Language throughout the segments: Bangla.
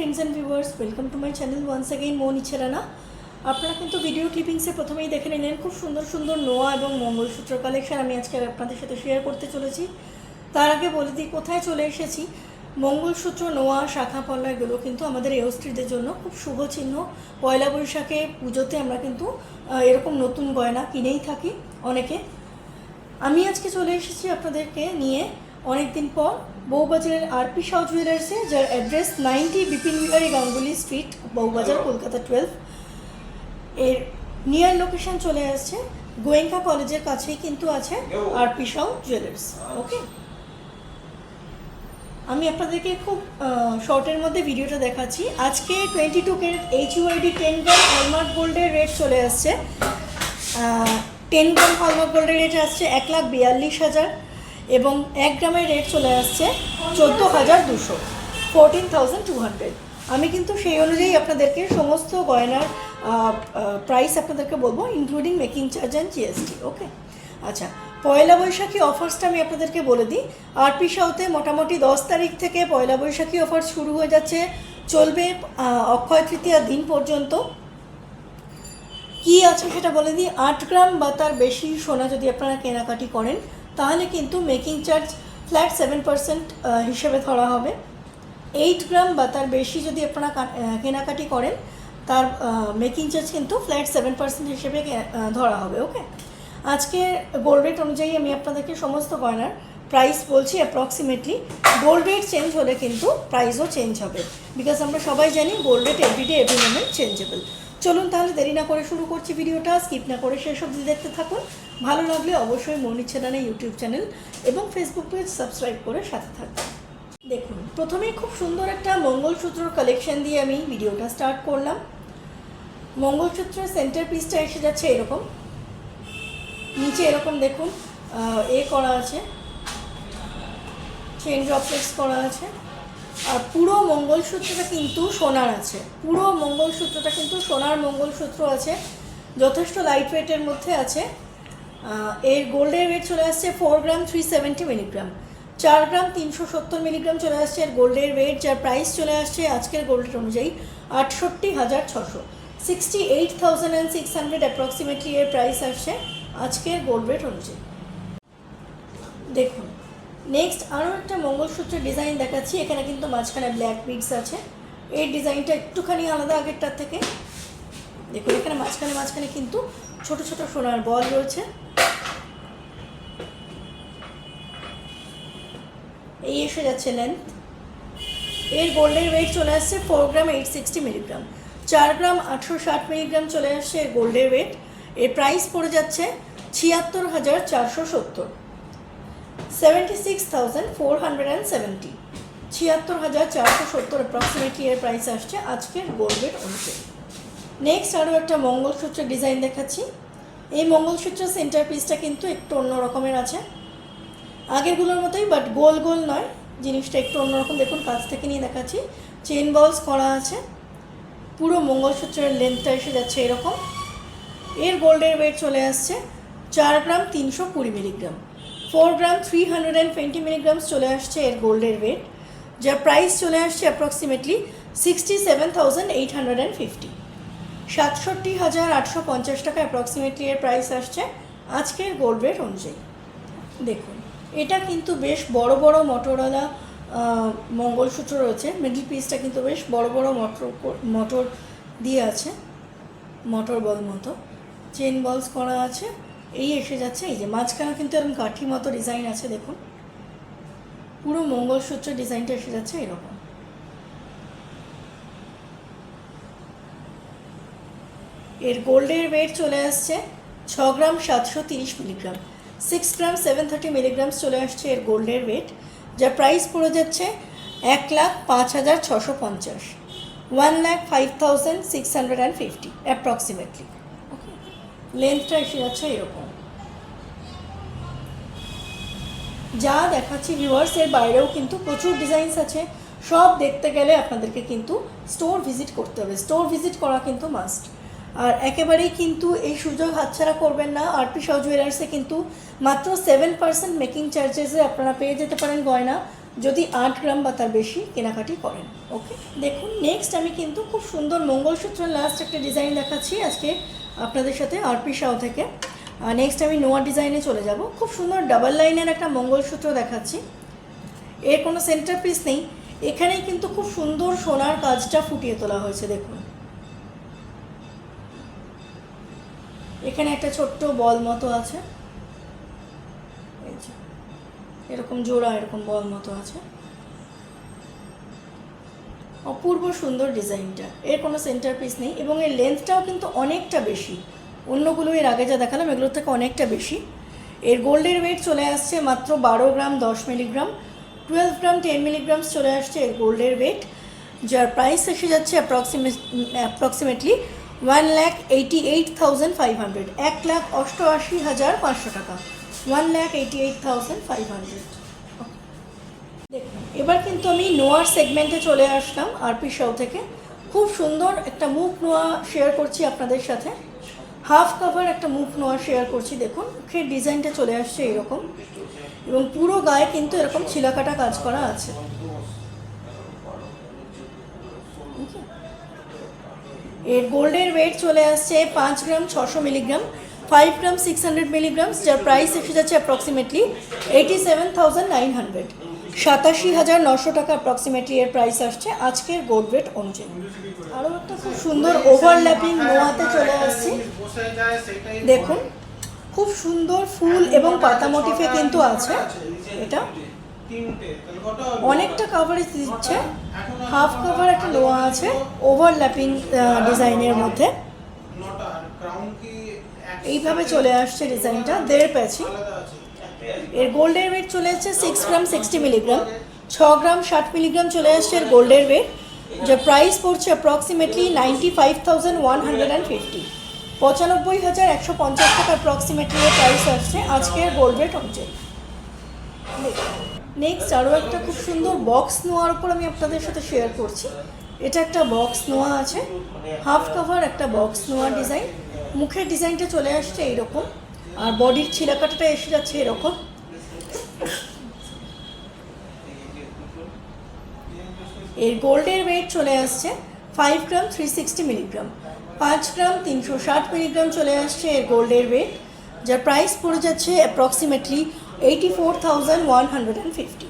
Friends and viewers, welcome to my channel once again মন ইচ্ছে রানা। আপনারা কিন্তু ভিডিও ক্লিপিংসে প্রথমেই দেখে নিলেন খুব সুন্দর সুন্দর নোয়া এবং মঙ্গলসূত্র কালেকশন আমি আজকে আপনাদের সাথে শেয়ার করতে চলেছি। তার আগে বলে দিই কোথায় চলে এসেছি। মঙ্গলসূত্র, নোয়া, শাখা পলা এগুলো কিন্তু আমাদের এওস্ত্রীদের জন্য খুব শুভ চিহ্ন। পয়লা বৈশাখে পুজোতে আমরা কিন্তু এরকম নতুন গয়না কিনেই থাকি অনেকে। আমি আজকে চলে এসেছি আপনাদেরকে নিয়ে অনেক দিন পর বউবাজারের আরপি শাহ জুয়েলার্সে, যার অ্যাড্রেস 90 বিপিন বিহারী গাঙ্গুলি স্ট্রিট, বউবাজার, কলকাতা 12। এর নিয়ার লোকেশন চলে আসছে গোয়েঙ্কা কলেজের কাছেই কিন্তু আছে আরপি শাহ জুয়েলার্স। ওকে, আমি আপনাদেরকে খুব শর্টের মধ্যে ভিডিওটা দেখাচ্ছি। আজকে 22 ক্যারেট HUID 10 গ্রাম হলমার্ক গোল্ডের রেট চলে আসছে। 10 গ্রাম হলমার্ক গোল্ডের রেট আসছে 1,42,000 এবং 1 গ্রামের রেট চলে আসছে 14,200, 14,200। আমি কিন্তু সেই অনুযায়ী আপনাদেরকে সমস্ত গয়নার প্রাইস আপনাদেরকে বলবো, including making charge and GST। ওকে, আচ্ছা, পয়লা বৈশাখী অফার্সটা আমি আপনাদেরকে বলে দিই। আরপি শাহতে মোটামুটি 10 তারিখ থেকে পয়লা বৈশাখী অফার শুরু হয়ে যাচ্ছে, চলবে অক্ষয় তৃতীয়ার দিন পর্যন্ত। কি আছে সেটা বলে দিই। 8 গ্রাম বা তার বেশি সোনা যদি আপনারা কেনাকাটি করেন তাহলে কিন্তু মেকিং চার্জ ফ্ল্যাট 7% হিসেবে ধরা হবে। 8 গ্রাম বা তার বেশি যদি আপনারা কেনাকাটি করেন তার মেকিং চার্জ কিন্তু ফ্ল্যাট 7% হিসেবে ধরা হবে। ওকে, আজকে গোল্ড রেট অনুযায়ী আমি আপনাদেরকে সমস্ত গয়নার প্রাইস বলছি অ্যাপ্রক্সিমেটলি। গোল্ড রেট চেঞ্জ হলে কিন্তু প্রাইসও চেঞ্জ হবে, বিকজ আমরা সবাই জানি gold rate everyday every moment changeable. চলুন তাহলে দেরি না করে শুরু করছি ভিডিওটা। স্কিপ না করে শেষ অবধি দেখতে থাকুন। ভালো লাগলে অবশ্যই মন ইচ্ছে রানা ইউটিউব চ্যানেল এবং ফেসবুক পেজ সাবস্ক্রাইব করে সাথে থাকবেন। দেখুন, প্রথমেই খুব সুন্দর একটা মঙ্গলসূত্র কালেকশন দিয়ে আমি ভিডিওটা স্টার্ট করলাম। মঙ্গলসূত্রের সেন্টার পিসটা এসে যাচ্ছে এরকম, নিচে এরকম দেখুন করা আছে, চেন ড্রপলেটস করা আছে। আর পুরো মঙ্গলসূত্রটা কিন্তু সোনার আছে, পুরো মঙ্গলসূত্রটা কিন্তু সোনার মঙ্গলসূত্র আছে, যথেষ্ট লাইট ওয়েটের মধ্যে আছে। এর গোল্ডের ওয়েট চলে আসছে 4 গ্রাম 370 মিলিগ্রাম, 4 গ্রাম 370 মিলিগ্রাম চলে আসছে এর গোল্ডের ওয়েট, যার প্রাইস চলে আসছে আজকের গোল্ড রেট অনুযায়ী 68,600, 68,600 অ্যাপ্রক্সিমেটলি এর প্রাইস আসছে আজকের গোল্ড রেট অনুযায়ী। দেখুন, নেক্সট আরও একটা মঙ্গলসূত্রের ডিজাইন দেখাচ্ছি। এখানে কিন্তু মাঝখানে ব্ল্যাক বিডস আছে। এর ডিজাইনটা একটুখানি আলাদা আগেরটার থেকে। দেখুন, এখানে মাঝখানে কিন্তু ছোট ছোট সোনার বল রয়েছে। এই এসে যাচ্ছে লেন্থ। এর গোল্ডের ওয়েট চলে আসছে 4 গ্রাম 860 মিলিগ্রাম, 4 গ্রাম 860 মিলিগ্রাম চলে আসছে এর গোল্ডের ওয়েট। এর প্রাইস পড়ে যাচ্ছে 76,470, 76,470, 76,470 অ্যাপ্রক্সিমেটলি এর প্রাইস আসছে আজকের গোল্ড রেট অনুযায়ী। নেক্সট আরও একটা মঙ্গলসূত্রের ডিজাইন দেখাচ্ছি। এই মঙ্গলসূত্রের সেন্টার পিসটা কিন্তু একটু অন্য রকমের আছে, আগেরগুলোর মতোই, বাট গোল গোল নয়, জিনিসটা একটু অন্যরকম। দেখুন, কাছ থেকে নিয়ে দেখাচ্ছি। চেন বলস করা আছে, পুরো মঙ্গলসূত্রের লেন্থটা এসে যাচ্ছে এরকম। এর গোল্ডের ওয়েট চলে আসছে 4 গ্রাম 320 মিলিগ্রাম, 4 গ্রাম 320 মিলিগ্রামস চলে আসছে এর গোল্ডের ওয়েট, যার প্রাইস চলে আসছে অ্যাপ্রক্সিমেটলি 67,850, 67,850 টাকা অ্যাপ্রক্সিমেটলি এর প্রাইস আসছে আজকের গোল্ড রেট অনুযায়ী। দেখুন, এটা কিন্তু বেশ বড় বড় মোটরওয়ালা মঙ্গলসূত্র রয়েছে। মিডল পিসটা কিন্তু বেশ বড় বড় মোটর দিয়ে আছে, মোটর বল মতো। চেন বলস করা আছে। এই এসে যাচ্ছে, এই যে মাঝখানে কিন্তু এরকম কাঠি মতো ডিজাইন আছে। দেখুন, পুরো মঙ্গলসূত্রের ডিজাইনটা এসে যাচ্ছে এরকম। এর গোল্ডের ওয়েট চলে আসছে 6 গ্রাম 730 মিলিগ্রাম, 6 গ্রাম 730 মিলিগ্রামস চলে আসছে এর গোল্ডের ওয়েট, যার প্রাইস পড়ে যাচ্ছে 1,05,650, 1,05,650 অ্যাপ্রক্সিমেটলি। ওকে, লেন্থটা এসে যাচ্ছে এরকম। যা দেখাচ্ছি ভিউয়ার্স, এর বাইরেও কিন্তু প্রচুর ডিজাইনস আছে। সব দেখতে গেলে আপনাদেরকে কিন্তু স্টোর ভিজিট করতে হবে, স্টোর ভিজিট করা কিন্তু মাস্ট। আর একেবারেই কিন্তু এই সুযোগ হাতছাড়া করবেন না। আরপি শাহ জুয়েলার্সে কিন্তু মাত্র 7% মেকিং চার্জেসে আপনারা পেয়ে যেতে পারেন গয়না। যদি 8 গ্রাম বা তার বেশি কেনাকাটি করেন। ওকে, দেখুন নেক্সট আমি কিন্তু খুব সুন্দর মঙ্গলসূত্রের লাস্ট একটা ডিজাইন দেখাচ্ছি আজকে আপনাদের সাথে আরপি শাও থেকে। নেক্সট আমি নোয়া ডিজাইনে চলে যাব। খুব সুন্দর ডাবল লাইনের একটা মঙ্গলসূত্র দেখাচ্ছি। এর কোনো সেন্টার পিস নেই, এখানেই কিন্তু খুব সুন্দর সোনার কাজটা ফুটিয়ে তোলা হয়েছে। দেখুন এখানে একটা ছোট্ট বল মতো আছে, এরকম জোড়া এরকম বল মতো আছে, অপূর্ব সুন্দর ডিজাইনটা। এর কোনো সেন্টার পিস নেই এবং এর লেন্থটাও কিন্তু অনেকটা বেশি, অন্যগুলো এর আগে যা দেখালাম এগুলোর থেকে অনেকটা বেশি। এর গোল্ডের ওয়েট চলে আসছে মাত্র 12 গ্রাম 10 মিলিগ্রাম, 12 গ্রাম 10 মিলিগ্রামস চলে আসছে এর গোল্ডের ওয়েট, যার প্রাইস এসে যাচ্ছে অ্যাপ্রক্সিমেটলি 1,88,500, 1,88,500 টাকা, 1,88,500। দেখুন এবার কিন্তু আমি নোয়ার সেগমেন্টে চলে আসলাম আরপি শাও থেকে। খুব সুন্দর একটা মুখ নোয়া শেয়ার করছি আপনাদের সাথে, হাফ কভার একটা মুখ নোয়া শেয়ার করছি। দেখুন মুখের ডিজাইনটা চলে আসছে এরকম এবং পুরো গায়ে কিন্তু এরকম ছিলাকাটা কাজ করা আছে। এর গোল্ডের ওয়েট চলে আসছে 5 গ্রাম 600 মিলিগ্রাম, 5 গ্রাম 600 মিলিগ্রামস, যার প্রাইস এসে যাচ্ছে অ্যাপ্রক্সিমেটলি 87,900, 87,900 টাকা অ্যাপ্রক্সিমেটলি এর প্রাইস আসছে আজকের গোল্ড রেট অনুযায়ী। আরও একটা খুব সুন্দর ওভারল্যাপিং নোয়াতে চলে আসছি। দেখুন খুব সুন্দর ফুল এবং পাতা মোটিফে কিন্তু আছে, এটা অনেকটা কাভারেজ দিচ্ছে। হাফ কভার একটা নোয়া আছে ওভারল্যাপিং ডিজাইনের মধ্যে, এইভাবে চলে আসছে ডিজাইনটা 1.5 প্যাচি। এর গোল্ডের ওয়েট চলে আসছে 6 গ্রাম 60 মিলিগ্রাম, 6 গ্রাম 60 মিলিগ্রাম চলে আসছে এর গোল্ডের ওয়েট, যার প্রাইস পড়ছে অ্যাপ্রক্সিমেটলি 95,150, 95,150 টাকা অ্যাপ্রক্সিমেটলি এর প্রাইস আসছে আজকের গোল্ড রেট অনুযায়ী। নেক্সট আরও একটা খুব সুন্দর বক্স নোয়ার উপর আমি আপনাদের সাথে শেয়ার করছি। এটা একটা বক্স নোয়া আছে, হাফ কভার একটা বক্স নোয়া ডিজাইন, মুখের ডিজাইনটা চলে আসছে এইরকম আর বডির ছিলাকাটাটা এসে যাচ্ছে এরকম। এর গোল্ডের ওয়েট চলে আসছে 5 গ্রাম 360 মিলিগ্রাম, 5 গ্রাম 360 মিলিগ্রাম চলে আসছে এর গোল্ডের ওয়েট, যার প্রাইস পড়ে যাচ্ছে অ্যাপ্রক্সিমেটলি 84,150,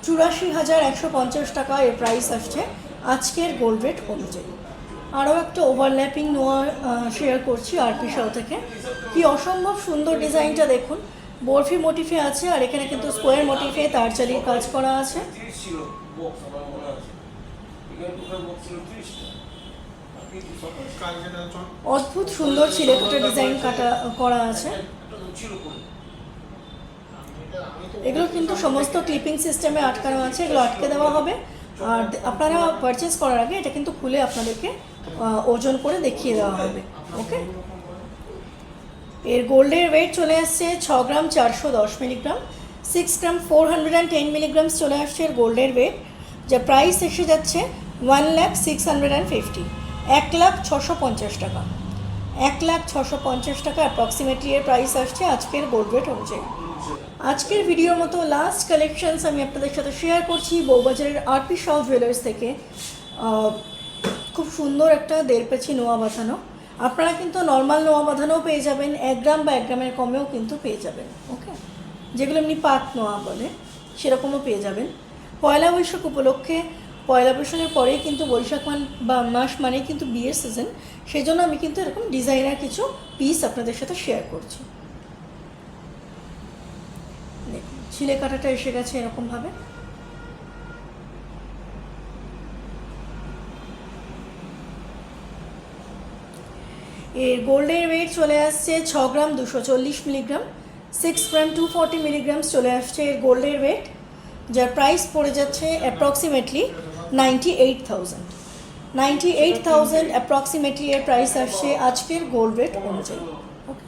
84,150 টাকা এর প্রাইস আসছে আজকের গোল্ড রেট অনুযায়ী। আরও একটা ওভারল্যাপিং নোয়া শেয়ার করছি আরপি শাও থেকে। কি অসম্ভব সুন্দর ডিজাইনটা দেখুন, বরফি মোটিফে আছে আর এখানে কিন্তু স্কোয়ার মোটিফে তারচালির কাজ করা আছে। অদ্ভুত সুন্দর ছিলেকাটা ডিজাইন করা আছে। এগুলো কিন্তু সমস্ত ক্লিপিং সিস্টেমে আটকানো আছে, এগুলো আটকে দেওয়া হবে আর আপনারা পারচেস করার আগে এটা কিন্তু খুলে আপনাদেরকে ওজন করে দেখিয়ে দেওয়া হবে। ওকে, এর গোল্ডের ওয়েট চলে আসছে 6 গ্রাম 410 মিলিগ্রাম, 6 গ্রাম 410 মিলিগ্রামস চলে আসছে এর গোল্ডের ওয়েট, যার প্রাইস এসে যাচ্ছে 1,650, 1,650 টাকা, 1,650 টাকা অ্যাপ্রক্সিমেটলি এর প্রাইস আসছে আজকের গোল্ড রেট অনুযায়ী। আজকের ভিডিওর মতো লাস্ট কালেকশনস আমি আপনাদের সাথে শেয়ার করছি বউবাজারের আরপি শাও জুয়েলার্স থেকে। খুব সুন্দর একটা 1.5 প্যাচি নোয়া বাঁধানো, আপনারা কিন্তু নর্মাল নোয়া বাঁধানোও পেয়ে যাবেন, 1 গ্রাম বা 1 গ্রামের কমেও কিন্তু পেয়ে যাবেন। ওকে, যেগুলো এমনি পাত নোয়া বলে সেরকমও পেয়ে যাবেন। পয়লা বৈশাখ উপলক্ষে, পয়লা বৈশাখের পরেই কিন্তু বৈশাখ মাস মানেই কিন্তু বিয়ের সিজন, সেই জন্য আমি কিন্তু এরকম ডিজাইনার কিছু পিস আপনাদের সাথে শেয়ার করছি। দেখুন ছিলে কাটাটা এসে গেছে এরকমভাবে। এর গোল্ডের ওয়েট চলে আসছে 6 গ্রাম 240 মিলিগ্রাম, 6 গ্রাম 240 মিলিগ্রামস চলে আসছে এর গোল্ডের ওয়েট, যার প্রাইস পড়ে যাচ্ছে অ্যাপ্রক্সিমেটলি 98,000 অ্যাপ্রক্সিমেটলি এর প্রাইস আসছে আজকের গোল্ড রেট অনুযায়ী। ওকে।